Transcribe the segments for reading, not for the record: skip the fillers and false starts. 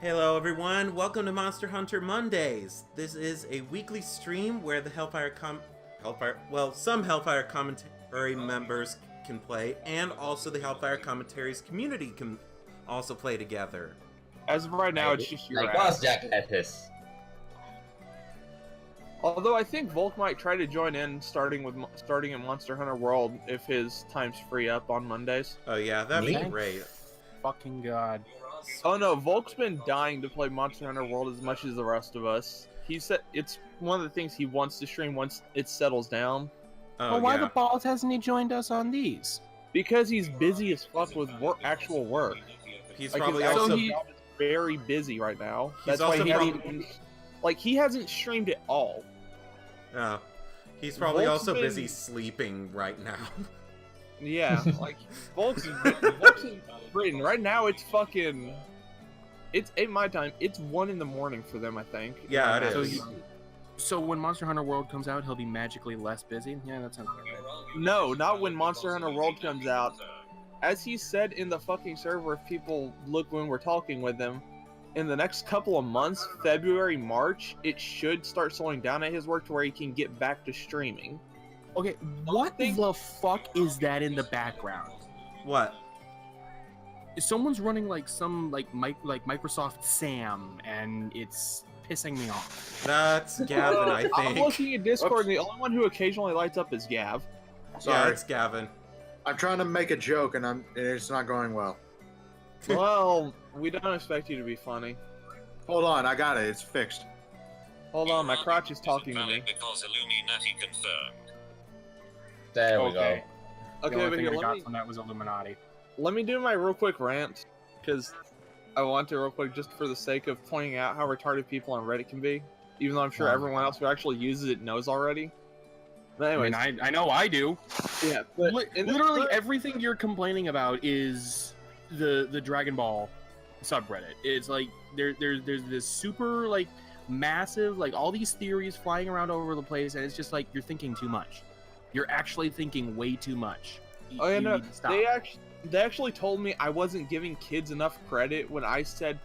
Hello everyone, welcome to Monster Hunter Mondays. This is a weekly stream where the some Hellfire Commentary members can play, and also the Hellfire Commentaries community can also play together. As of right now, it's just your like ass. Jack Epis. Although I think Volk might try to join in starting in Monster Hunter World if his time's free up on Mondays. Oh yeah, that'd be great. Fucking god. Oh no, Volk's been dying to play Monster Hunter World as much as the rest of us. He said it's one of the things he wants to stream once it settles down. Oh, Well, why yeah. the balls hasn't he joined us on these? Because he's busy as fuck with actual work. He's Like, probably his also job is very busy right now. He's That's why also he prob- he hasn't streamed at all. he's probably Volk's also been- busy sleeping right now. Yeah, like Volk's in Britain right now. It's in my time. It's 1 a.m. for them, I think. Yeah, it So, is. so when Monster Hunter World comes out, he'll be magically less busy? Yeah, that sounds right. No, not when Monster Hunter World comes out. As he said in the fucking server, if people look when we're talking with him, in the next couple of months, February, March, it should start slowing down at his work to where he can get back to streaming. Okay, what the fuck is that in the background? What? Someone's running like some like Microsoft Sam, and it's pissing me off. That's Gavin, I I'm think. looking at Discord, and the only one who occasionally lights up is Gav. Yeah, Sorry, it's Gavin. I'm trying to make a joke and it's not going well. Well, we don't expect you to be funny. Hold on, I got it. It's fixed. Hold on, my crotch is talking to me. Because Illuminati confirmed. There we Okay. go. Okay, the only but thing here, I got from that was Illuminati. let me do my real quick rant, because I want to real quick just for the sake of pointing out how retarded people on Reddit can be, even though I'm sure everyone else who actually uses it knows already. But anyways, I mean, I know I do. yeah, but in the Literally current- everything you're complaining about is the Dragon Ball subreddit. It's like there's this super like massive like all these theories flying around all over the place, and it's just like you're thinking too much. You're actually thinking way too much. Oh yeah, You no, need to stop. they actually told me I wasn't giving kids enough credit when I said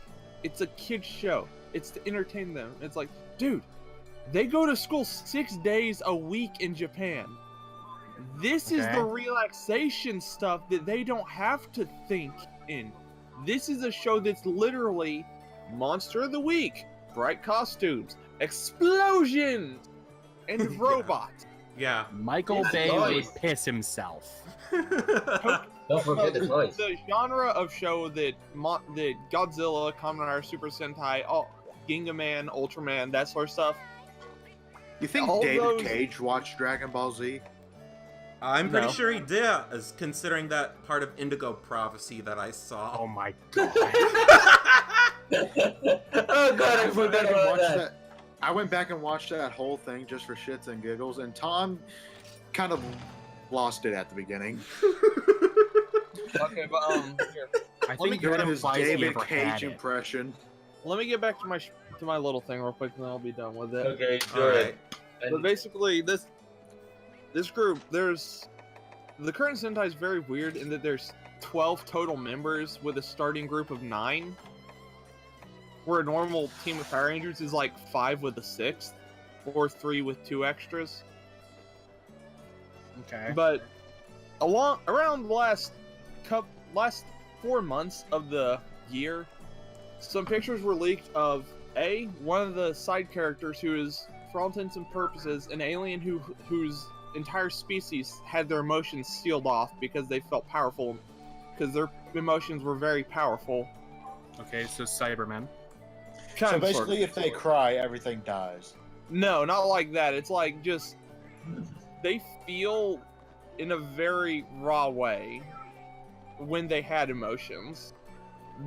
it's a kids show. It's to entertain them. It's like, dude, they go to school 6 days a week in Japan. This is Okay. the relaxation stuff that they don't have to think in. This is a show that's literally Monster of the Week, bright costumes, explosions, and Yeah. robots. Yeah. Michael It's Bay nice. would piss himself. Don't forget the toys. The genre of show that that Godzilla, Kamen Rider, Super Sentai, Ginga Man, Ultraman, that sort of stuff. You think All David those- Cage watched Dragon Ball Z? I'm pretty No. sure he did, as considering that part of Indigo Prophecy that I saw. Oh my god. Oh god, I forgot about that. I went back and watched that whole thing just for shits and giggles, and Tom kind of lost it at the beginning. Okay, but here, I Let me think get that Doing his implies he David ever had Cage it. impression. let me get back to my little thing real quick, and then I'll be done with it. Okay, do Alright. it. But And basically, this group, the current Sentai is very weird in that there's 12 total members with a starting group of 9. Where a normal team of Power Rangers is like 5 with a 6th, or 3 with 2 extras. Okay. But around the last 4 months of the year, some pictures were leaked of one of the side characters who is, for all intents and purposes, an alien whose entire species had their emotions sealed off because they felt powerful, because their emotions were very powerful. Okay, so Cybermen. Kind So of, sort of. basically, if they cry, everything dies. No, not like that. It's like just they feel in a very raw way when they had emotions.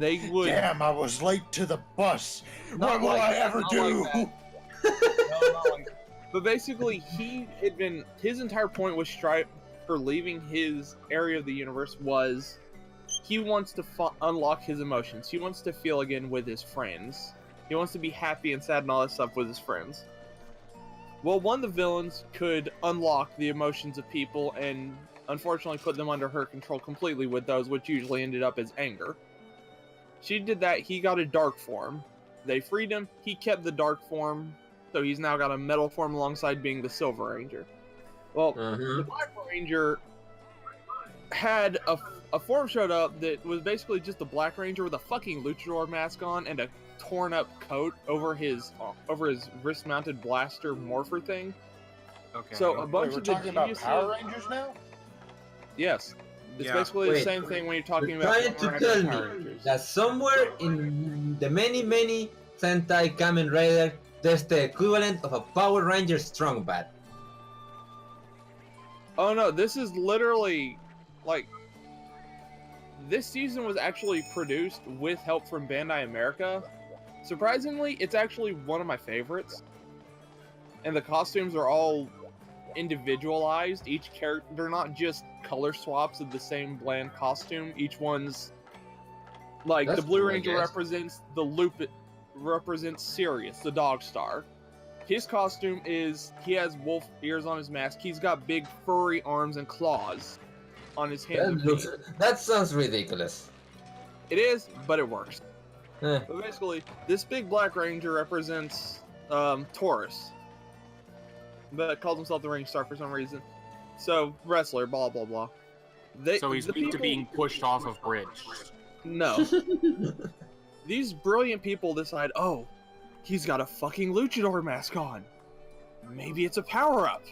They would. Damn, I was late to the bus. Not What will like I that, ever not do? like No, not like that. But basically, his entire point was for leaving his area of the universe was he wants to unlock his emotions. He wants to feel again with his friends. He wants to be happy and sad and all that stuff with his friends. Well, one of the villains could unlock the emotions of people and unfortunately put them under her control completely with those, which usually ended up as anger. She did that. He got a dark form. They freed him. He kept the dark form, so he's now got a metal form alongside being the Silver Ranger. Well, the Black Ranger had a form showed up that was basically just a Black Ranger with a fucking luchador mask on and a torn up coat over his wrist-mounted blaster morpher thing. Okay. So a bunch We're of the talking about geniuses. Power Rangers now? Yes, it's Yeah. basically the Wait, same thing when you're talking You're about trying Power to Rangers, tell Power me Rangers. that somewhere in the many Sentai Kamen Rider, there's the equivalent of a Power Ranger Strong Bad. Oh no, this is literally like this season was actually produced with help from Bandai America. Surprisingly, it's actually one of my favorites. And the costumes are all individualized. Each character, they're not just color swaps of the same bland costume. Each one's like That's the Blue cool, I Ranger guess. represents the loop. It represents Sirius, the Dog Star. His costume is he has wolf ears on his mask. He's got big furry arms and claws on his hands. That sounds ridiculous. It is, but it works. Eh. But basically, this big Black Ranger represents Taurus, but calls himself the Ring Star for some reason. So wrestler, blah blah blah. So he's weak to being pushed off of bridge. No. These brilliant people decide, oh, he's got a fucking luchador mask on. Maybe it's a power-up.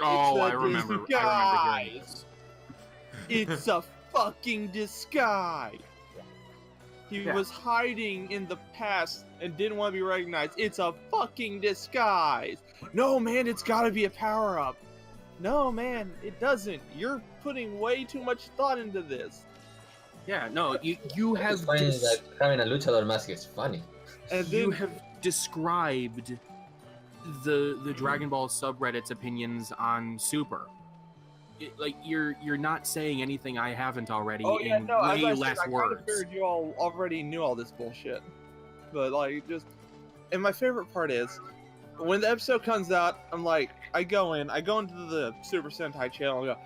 Oh, I a remember disguise. hearing this. It's a fucking disguise. He was hiding in the past and didn't want to be recognized. It's a fucking disguise. No, man, it's gotta be a power-up. No, man, it doesn't. You're putting way too much thought into this. Yeah, no, you It's have funny that having a luchador mask is funny. And you then have described the Dragon Ball subreddit's opinions on Super. Like you're not saying anything I haven't already in way less I words. figured you all already knew all this bullshit. But like, just and my favorite part is when the episode comes out, I'm like, I go into the Super Sentai channel and go,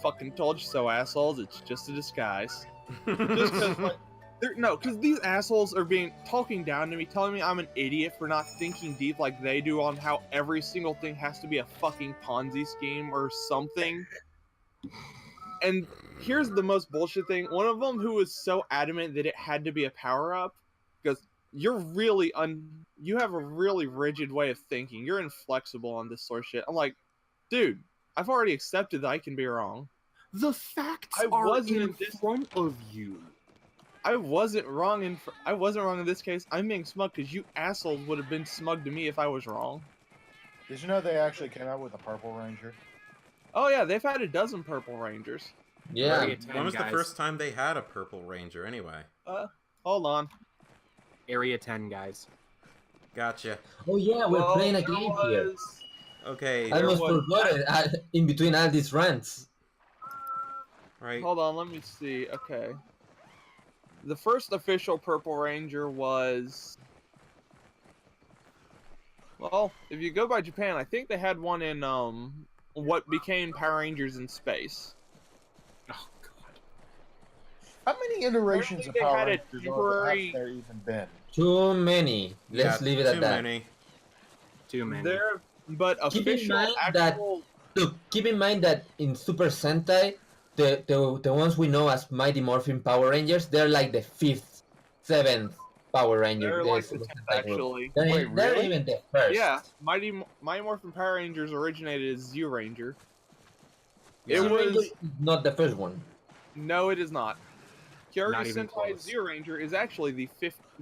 "Fucking told you so, assholes! It's just a disguise." Just because, like, because these assholes are talking down to me, telling me I'm an idiot for not thinking deep like they do on how every single thing has to be a fucking Ponzi scheme or something. And here's the most bullshit thing. One of them who was so adamant that it had to be a power-up, because you're really you have a really rigid way of thinking. You're inflexible on this sort of shit. I'm like, dude, I've already accepted that I can be wrong. The facts I are wasn't in front of you. I wasn't wrong in this case. I'm being smug because you assholes would have been smug to me if I was wrong. Did you know they actually came out with a Purple Ranger? Oh yeah, they've had a dozen Purple Rangers. Yeah. Area 10, When was guys. the first time they had a Purple Ranger, anyway? Hold on. Area 10, guys. Gotcha. Oh yeah, we're Well, playing a there game here. was- Okay, I almost was- forgot it in between all these rants. right. Hold on, let me see. Okay. The first official Purple Ranger was... Well, if you go by Japan, I think they had one in, what became Power Rangers in Space. Oh god. How many iterations of They Power had a Rangers temporary- have there even been? Too many. Let's Yeah, leave it at too that. many. Too many. But Keep in official, mind that- actual... Look, keep in mind that in Super Sentai, the ones we know as Mighty Morphin Power Rangers, they're like the 5th, 7th Power Ranger. They're the like the Super 10th, Sentai group. actually. They're, Wait, they're really? even the first. Yeah, Mighty Morphin Power Rangers originated as Z Ranger. Yeah. It Zero Ranger was... is not the first one. No, it is not. Kyoryu's Not even Sentai close. Z Ranger is actually the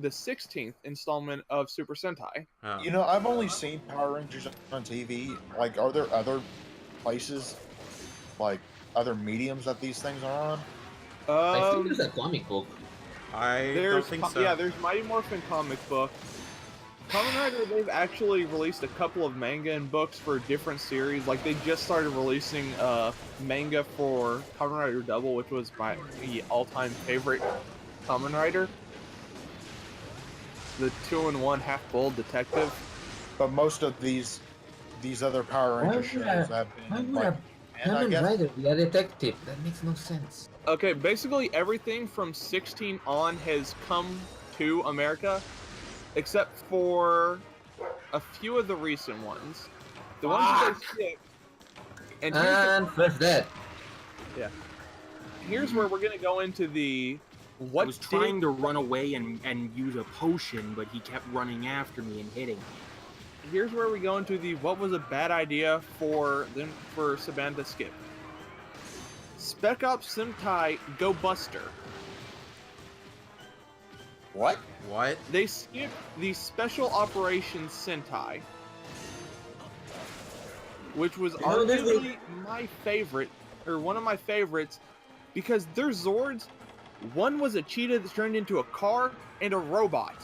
16th installment of Super Sentai. Oh. You know, I've only seen Power Rangers on TV. Like, are there other places, like other mediums that these things are on? I think there's a comic book. I don't There's think so. yeah, there's Mighty Morphin comic book. Kamen Rider, they've actually released a couple of manga and books for different series. Like they just started releasing manga for Kamen Rider Double, which was my all-time favorite Kamen Rider. The 2-in-1 half-bull detective. But most of these other Power Why Ranger would shows I- have Why been would like a And I Kamen guess Rider, the detective. That makes no sense. Okay, basically everything from 16 on has come to America, except for a few of the recent ones. The ones that they skipped. And And first death. here's where we're gonna go into the I was trying to run away and use a potion, but he kept running after me and hitting me. Here's where we go into the what was a bad idea for Saban to skip. Spec Ops Sentai Go Buster. what? What? They skipped the Special Operations Sentai, which was You know, this was- arguably my favorite, or one of my favorites, because their Zords, one was a cheetah that turned into a car and a robot.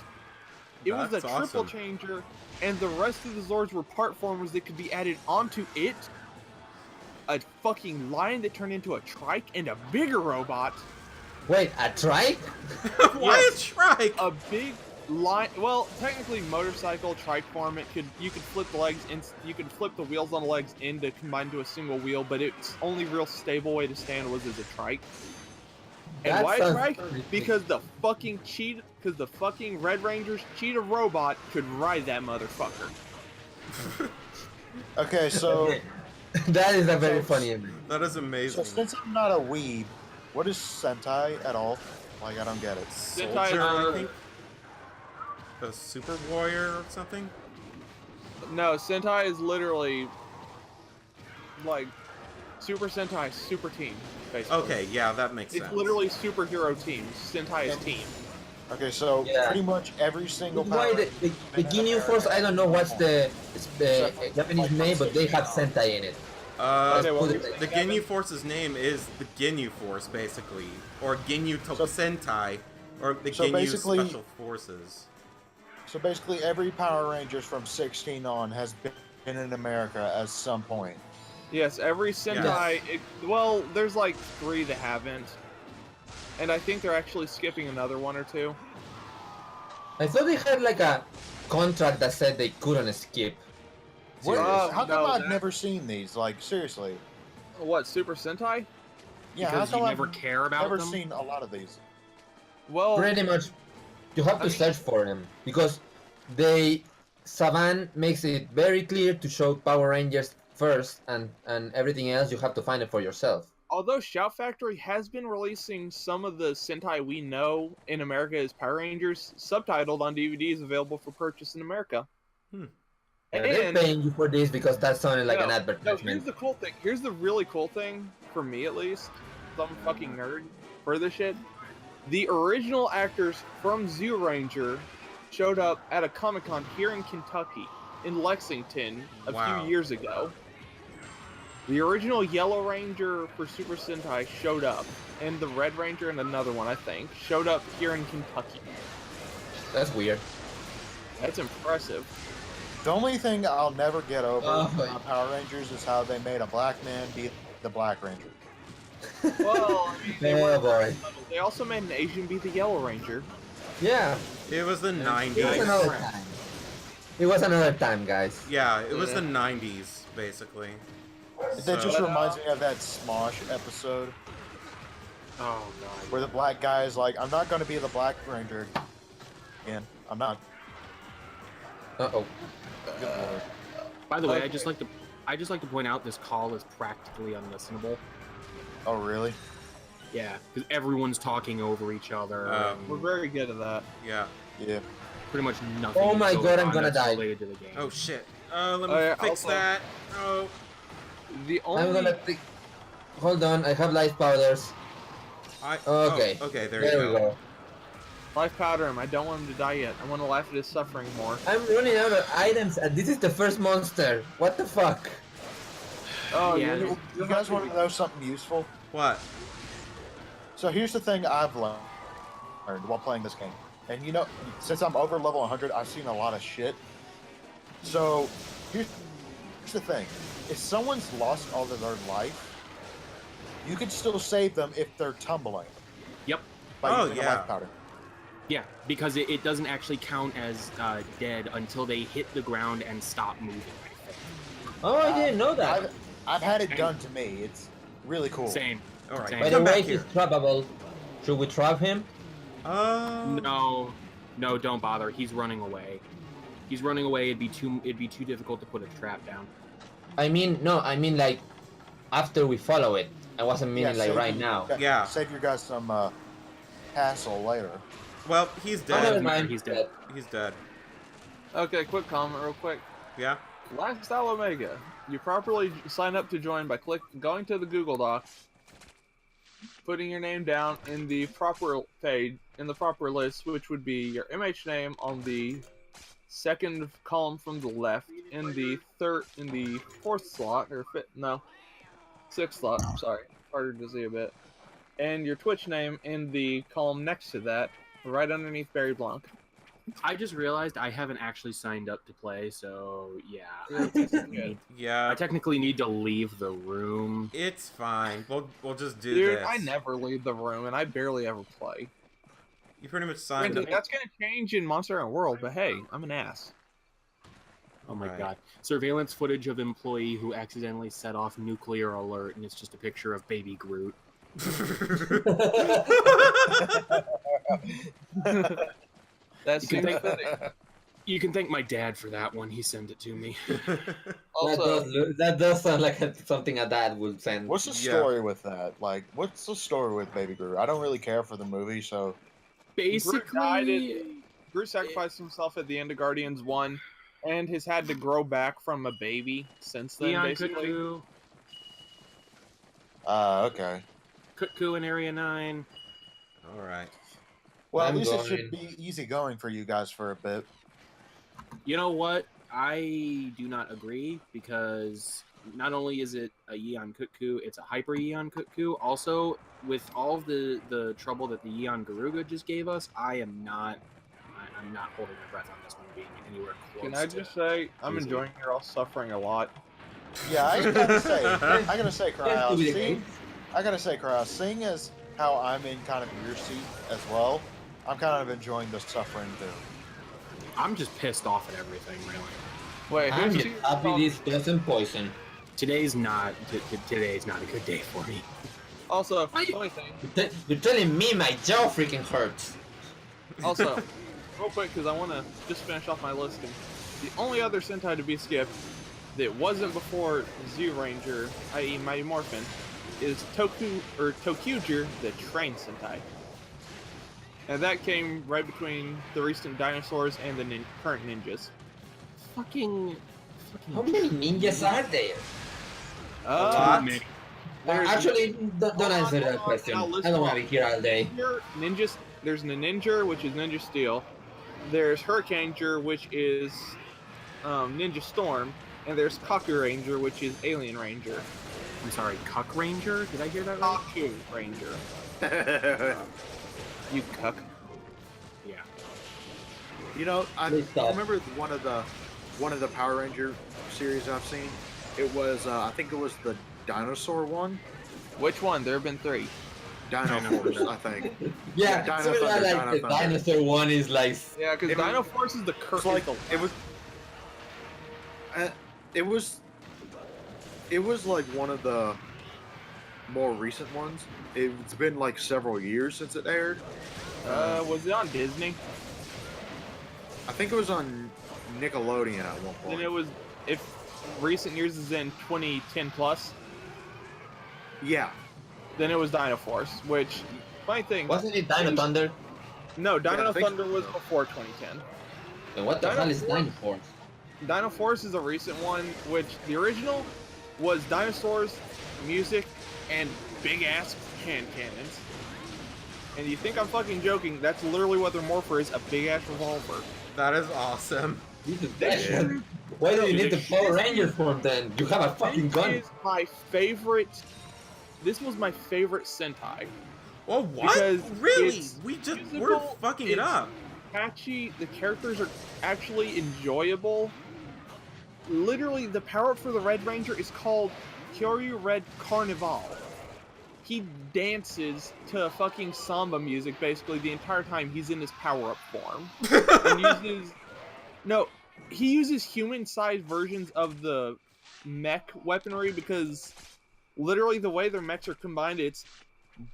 It was a That's triple awesome. changer, and the rest of the Zords were part formers that could be added onto it. A fucking lion that turned into a trike and a bigger robot. Wait, a trike? Why Yes. a trike? A big lion. Well, technically, motorcycle trike form. You could flip the legs and you could flip the wheels on the legs in to combine to a single wheel. But its only real stable way to stand was as a trike. And That why a sounds trike? pretty Because the fucking Red Ranger's cheetah robot could ride that motherfucker. Okay, so That is a very funny image. That is so amazing. since I'm not a weeb, what is Sentai at all? Like, I don't get it. Sentai Soldier, I is- think. A super warrior or something? No, Sentai is literally like Super Sentai Super Team, basically. Okay, yeah, that makes It's sense. literally superhero teams. Sentai is team. Okay, so Yeah. pretty much every single Why Power the Ranger Ginyu Force, I don't know what's the Japanese name, but they have Sentai in it. Okay, well, put you're it- The saying, Ginyu Force's name is the Ginyu Force, basically. Or Ginyu Sentai, or the so Ginyu basically- Special Forces. So basically, every Power Rangers from 16 on has been in America at some point. yes, every Sentai. Well, there's like 3 that haven't, and I think they're actually skipping another 1 or 2. I thought they had like a contract that said they couldn't skip. What, Oh, how come no, I've that- never seen these? Like, seriously. What, Super Sentai? Yeah, Because how you come never I've care about never them. seen a lot of these? Well, Pretty much, you have I to mean- search for them because Saban makes it very clear to show Power Rangers first, and everything else you have to find it for yourself. although Shout Factory has been releasing some of the Sentai we know in America as Power Rangers, subtitled on DVDs available for purchase in America. Hmm. And they're paying you for this because that sounded like an No, advertisement. here's the cool thing. Here's the really cool thing, for me at least. I'm a fucking nerd for this shit. The original actors from Zoo Ranger showed up at a Comic-Con here in Kentucky, in Lexington, a Wow. few years ago. The original Yellow Ranger for Super Sentai showed up, and the Red Ranger and another one, I think, showed up here in Kentucky. That's weird. That's impressive. The only thing I'll never get over Oh, about Power Rangers is how they made a black man be the Black Ranger. Well, I mean, they, Oh were, boy. they also made an Asian be the Yellow Ranger. Yeah, It was the it was 90s. another time. It was another time, guys. Yeah, it was Yeah. the 90s, basically. That just So- reminds me of that Smosh episode Oh god. where the black guy is like, I'm not going to be the Black Ranger again. I'm not. Uh-oh. Good lord. By the way, Okay. I just like to point out this call is practically unlistenable. Oh, really? Yeah, because everyone's talking over each other. and We're very good at that. Yeah. Yeah. pretty much nothing. Oh my goes God, I'm on gonna that's die. related to the game. Oh shit. Let me Oh, yeah, fix also- that. Oh. The only I'm gonna think. Hold on, I have life powders. Okay. Oh, okay, there There you we go. go. life powder him. I don't want him to die yet. I want to laugh at his suffering more. I'm running out of items, and this is the first monster. What the fuck? Oh Yeah, yeah. You guys want to know something useful? What? So here's the thing I've learned while playing this game. And you know, since I'm over level 100, I've seen a lot of shit. So here's the thing. If someone's lost all of their life, you can still save them if they're tumbling. Yep. By Oh, using a yeah. life powder. Yeah, because it doesn't actually count as dead until they hit the ground and stop moving. Oh, I didn't know that. I've had it done to me. It's really cool. Same. All right, Same. By the come back way, here. he's trappable. Should we trap him? No, don't bother. He's running away. He's running away. It'd be too difficult to put a trap down. I mean, no, I mean like after we follow it. I wasn't meaning like save right you- now. Yeah. Save you guys some hassle later. Well, he's Oh, never dead. mind. He's dead. He's dead. Okay, quick comment, real quick. Yeah. Lifestyle Omega. You properly sign up to join by going to the Google Doc, putting your name down in the proper page, in the proper list, which would be your MH name on the second column from the left, in the fourth slot, or sixth slot, sorry, harder to see a bit, and your Twitch name in the column next to that, right underneath Barry Blanc. I just realized I haven't actually signed up to play, so yeah. Good. Yeah. I technically need to leave the room. It's fine. We'll just do Dude, this. I never leave the room, and I barely ever play. You pretty much signed Granted, up. that's gonna change in Monster Hunter World, but hey, I'm an ass. Oh my Right. god. Surveillance footage of employee who accidentally set off nuclear alert, and it's just a picture of baby Groot. That's You can seems think- fitting. You can thank my dad for that one. He sent it to me. Also, That does sound like something a dad would send. What's the Yeah. story with that? Like, what's the story with Baby Groot? I don't really care for the movie, so Basically, Groot sacrificed himself at the end of Guardians 1, and has had to grow back from a baby since then, Leon basically. okay. Kutku in Area 9. All right. Well, at I'm least it going. should be easy going for you guys for a bit. You know what? I do not agree, because not only is it a Yeon Kutku, it's a Hyper Yeon Kutku. Also, with all of the trouble that the Yeon Garuga just gave us, I'm not holding my breath on this one being anywhere close. Can I to- just say, I'm easy. enjoying your all suffering a lot. Yeah, I gotta say, Cryos, Can't do it seeing, I gotta say, Cryos, seeing as how I'm in kind of your seat as well, I'm kind of enjoying the suffering too. I'm just pissed off at everything, really. Wait, I'm who's just happy this doesn't poison. Today's not a good day for me. Also, funny thing. You're telling me my jaw freaking hurts. Also, real quick, because I want to just finish off my listing. The only other Sentai to be skipped that wasn't before Zoo Ranger, i.e. Mighty Morphin, is Tokyuger, the Train Sentai. And that came right between the recent dinosaurs and the current ninjas. Fucking How many ninjas are there? lot. There's Actually, don't answer that question. Now I listen don't want to on. be here all day. Ninjas. There's the Ninja, which is Ninja Steel. There's Hurricaneger, which is Ninja Storm, and there's Kaku Ranger, which is Alien Ranger. I'm sorry, Cuck Ranger? Did I hear that right? Kaku Ranger. You cuck. Yeah. You know, I Please stop. remember one of the Power Ranger series I've seen. It was I think it was the dinosaur one. Which one? There have been 3. Dino Force, I think. Yeah, Dino so Thunder, like Dino the Thunder. dinosaur one is like. Yeah, because It was- Dino Force is the It's Kirk. like it was like one of the more recent ones. It's been like several years since it aired. Was it on Disney? I think it was on Nickelodeon at one Then point. it was. If recent years is in 2010 plus, Yeah. then it was Dino Force. Which, funny thing. Wasn't it Dino Thunder? No, Dino Yeah, I think Thunder was so. before 2010. Then what the Dino hell is Force? Dino Force? Dino Force is a recent one, which the original was dinosaurs, music, and big ass hand cannons. And you think I'm fucking joking? That's literally what their morpher is—a big ass revolver. That is awesome. Jesus That Christ. Why do you need the Power Rangers form then? You have a fucking This gun. is my favorite. This was my favorite Sentai. Well, what? Because Really? it's We're musical, fucking it it's- up. Catchy. The characters are actually enjoyable. Literally, the power up for the Red Ranger is called Kyoryu Red Carnival. He dances to fucking samba music basically the entire time he's in his power up form. And uses he uses human-sized versions of the mech weaponry because literally the way their mechs are combined, it's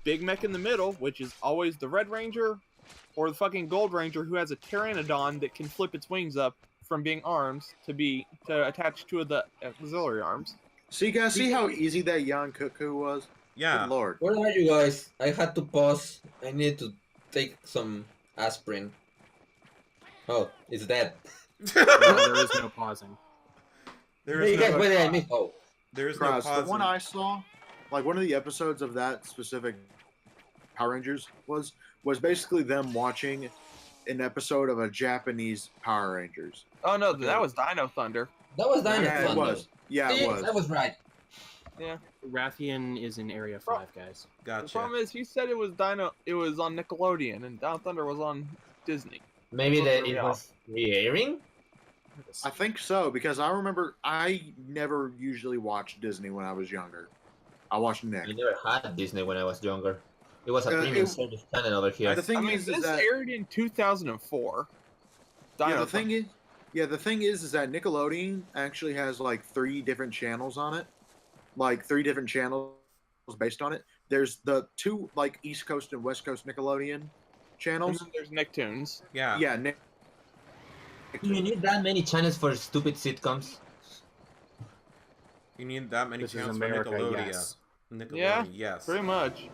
big mech in the middle, which is always the Red Ranger, or the fucking Gold Ranger who has a Pteranodon that can flip its wings up from being arms to attach to the auxiliary arms. See, guys, see how easy that Yan Cuckoo was? Yeah. Good lord. Where are you guys? I had to pause. I need to take some aspirin. Oh, it's dead. No, there is no pausing. There Hey, is guys, no, where did I miss? Oh, there's no Cross, the pausing. one I saw, like one of the episodes of that specific Power Rangers was basically them watching an episode of a Japanese Power Rangers. Oh no, that was Dino Thunder. that was Dino Yeah, it Thunder. was. Yeah, See, it was. I was right. Yeah. Rathian is in Area 5, guys. The Gotcha. problem is, he said it was It was on Nickelodeon, and Dino Thunder was on Disney. Maybe Those it were was re-airing? I think so because I remember I never usually watched Disney when I was younger. I watched Nick. I never had Disney when I was younger. It was a Uh, premium it- service channel over here. The thing I mean, is this that aired in 2004. yeah, Dino the thing is, the thing is that Nickelodeon actually has like 3 different channels on it, like 3 different channels based on it. There's the 2 like East Coast and West Coast Nickelodeon And channels. then there's Nicktoons. Yeah. Yeah, Nick. Do you need that many channels for stupid sitcoms? You need that many This is channels America, for Nickelodeon. yes. Nickelodeon, Yeah, yes. Pretty much.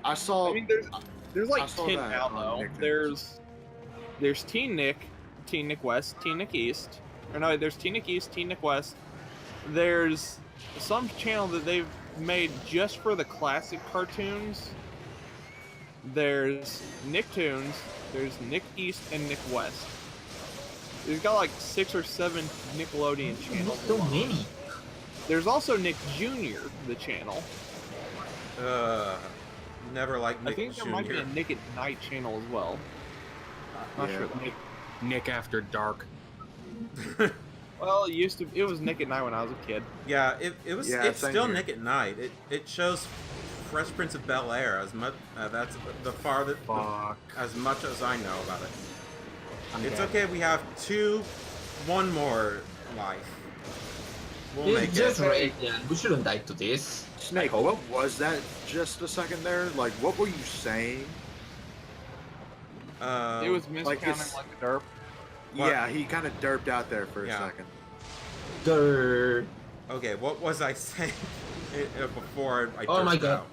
I saw. I mean, there's I like saw 10 that now on though. Nicktoons. There's Teen Nick West, Teen Nick East. Or no, there's Teen Nick East, Teen Nick West. There's some channel that they've made just for the classic cartoons. There's Nicktoons, there's Nick East, and Nick West. They've got like 6 or 7 Nickelodeon channels. So many. There's also Nick Jr., the channel. Never liked I Nick think there might be Jr. a Nick at Night channel as well. Not Yeah. sure though. Nick After Dark. Well, it was Nick at Night when I was a kid. Yeah, it was. Yeah, It's same still here. Nick at Night. It shows Fresh Prince of Bel Air as much. That's the farthest. Fuck. As much as I know about it. I'm It's dead. okay. We have one more life. We'll make It's just it. Radiant. We shouldn't die to this. Snake, what was that just a second there? Like, what were you saying? It was miscounting it's- like a derp. What? Yeah, he kind of derped out there for a Yeah. second. Grrr. Okay, what was I saying before I? Oh my derped God. out?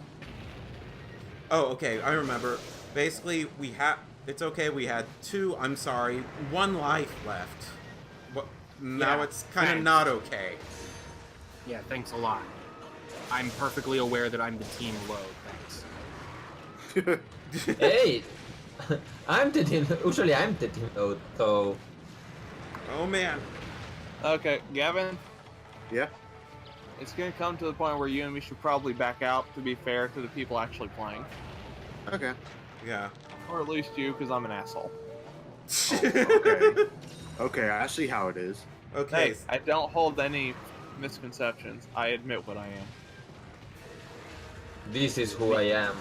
Oh, okay. I remember. Basically, we had. It's okay. We had 2. I'm sorry. 1 life left. But now Yeah, it's kind of thanks. not okay. Yeah, thanks a lot. I'm perfectly aware that I'm the team low, thanks. Hey, I'm the team. Usually I'm the team out, so Oh man. Okay, Gavin, Yeah. it's gonna come to the point where you and me should probably back out to be fair to the people actually playing. Okay. Yeah. Or at least you, because I'm an asshole. Okay. Okay, I see how it is. Okay. Hey, I don't hold any misconceptions. I admit what I am. this is who I am.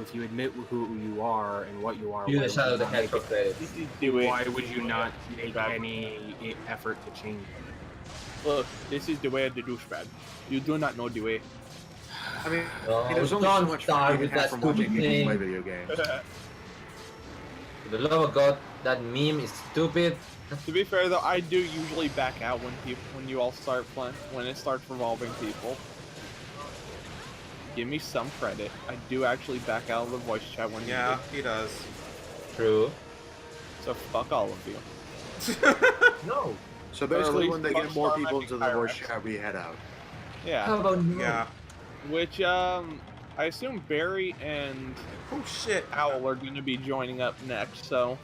If you admit who you are and what you are, You why the shadow would of the you not head make for it- credit. This is Dewey. Why would you not make any effort to change it? Look, this is the way of the douchebag. You do not know the way. I mean, Oh, there's only so don't much start fun you with can have that from watching stupid people thing. play video games. For the love of God, that meme is stupid. To be fair though, I do usually back out when you all start playing, when it starts revolving people. Give me some credit. I do actually back out of the voice chat when Yeah, needed. he does. True. So fuck all of you. No. So Or at basically, least when they get fuck more Star people Magic into the voice Pyrex. chat, we head out. Yeah. How about no? Yeah. Which I assume Barry and Oh shit. Owl are going to be joining up next. So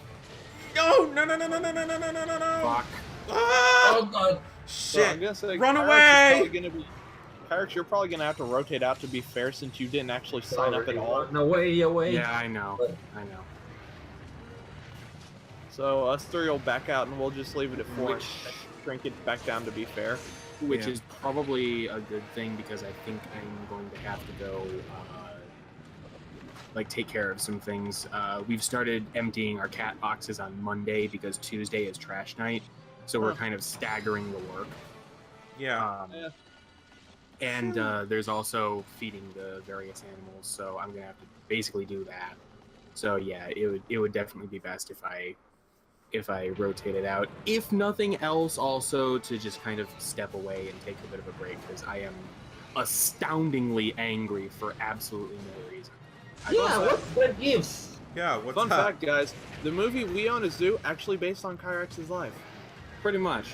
No! No! No! No! No! No! No! No! No! No! No! Fuck. Ah! Oh God. So I'm Shit! gonna say Run Pyrex is away! probably gonna be- Pyrex, you're probably gonna have to rotate out to be fair since you didn't actually sign up at all. No way, away. Yeah, I know. I know. So us 3 will back out and we'll just leave it at 4 Which- and shrink it back down to be fair. Which Yeah. is probably a good thing because I think I'm going to have to go, like, take care of some things. We've started emptying our cat boxes on Monday because Tuesday is trash night, so we're Huh. kind of staggering the work. Yeah. Yeah. And there's also feeding the various animals, so I'm gonna have to basically do that. So yeah, it would definitely be best if I rotate it out. If nothing else, also to just kind of step away and take a bit of a break, because I am astoundingly angry for absolutely no reason. Yeah, what's their gifts? Yeah, what's Fun up? fact, guys: the movie We Own a Zoo actually based on Kyrex's life. Pretty much.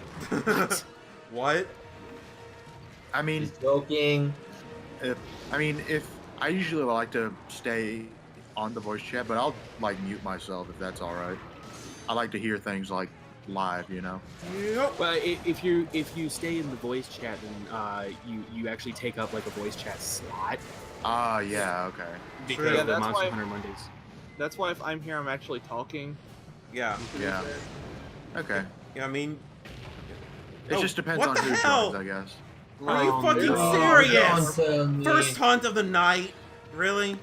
What? I mean, He's joking. if I usually like to stay on the voice chat, but I'll like mute myself if that's all right. I like to hear things like live, you know. Yep. Well, if you stay in the voice chat, then you actually take up like a voice chat slot Ah, yeah, okay. because Yeah, of the that's Monster why- Hunter Mondays. That's why if I'm here, I'm actually talking. Yeah. Yeah. Okay. Yeah, I mean, It Oh, just depends what on the who hell? joins, I guess. Are you Oh, fucking no. serious? Don't tell me. First hunt of the night? Really?